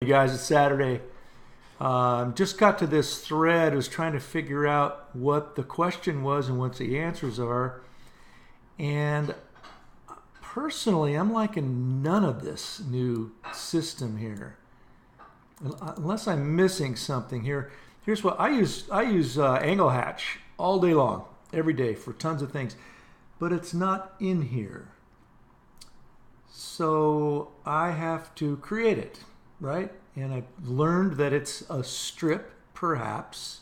guys. It's Saturday. Just got to this thread. I was trying to figure out what the question was and what the answers are. And personally, I'm liking none of this new system here. Unless I'm missing something here. Here's what I use. I use Angle Hatch all day long, every day for tons of things. But it's not in here. So I have to create it, right? And I learned that it's a strip, perhaps.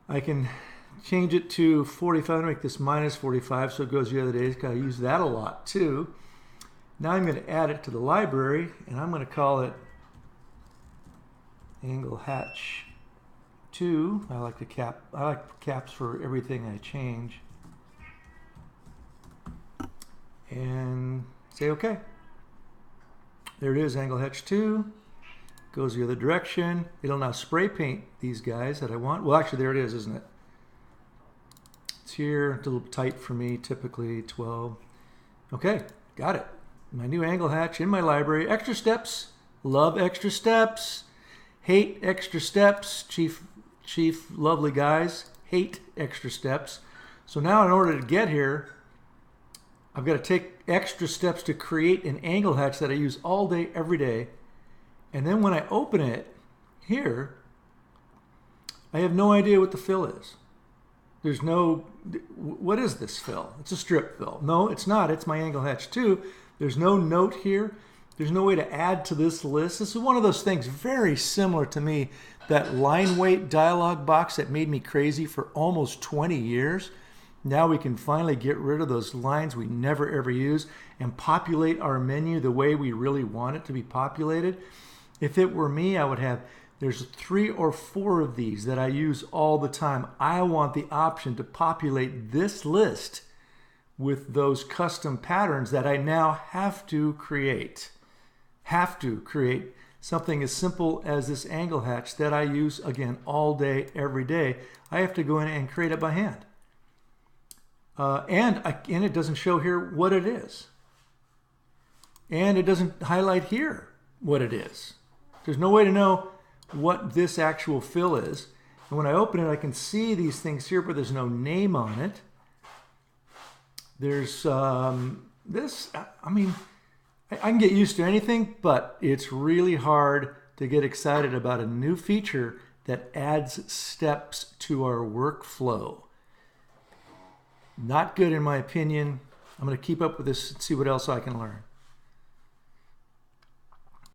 I can change it to 45, make this minus 45 so it goes the other days, because I use that a lot too. Now I'm going to add it to the library, and I'm going to call it Angle Hatch 2. I like caps for everything I change. And say OK. There it is, Angle Hatch 2. Goes the other direction. It'll now spray paint these guys that I want. Well, actually, there it is, isn't it? It's here. It's a little tight for me, typically 12. OK, got it. My new Angle Hatch in my library. Extra steps. Love extra steps. Hate extra steps. Chief, lovely guys. Hate extra steps. So now in order to get here, I've got to take extra steps to create an Angle Hatch that I use all day, every day. And then when I open it here, I have no idea what the fill is. There's no, what is this fill? It's a strip fill. No, it's not. It's my Angle Hatch 2. There's no note here. There's no way to add to this list. This is one of those things very similar to me, that line weight dialog box that made me crazy for almost 20 years. Now we can finally get rid of those lines we never ever use and populate our menu the way we really want it to be populated. If it were me, I would have, there's 3 or 4 of these that I use all the time. I want the option to populate this list with those custom patterns that I now have to create. Have to create something as simple as this Angle Hatch that I use, again, all day, every day. I have to go in and create it by hand. And it doesn't show here what it is. And it doesn't highlight here what it is. There's no way to know what this actual fill is. And when I open it, I can see these things here, but there's no name on it. There's this, I mean, I can get used to anything, but it's really hard to get excited about a new feature that adds steps to our workflow. Not good in my opinion. I'm going to keep up with this and see what else I can learn.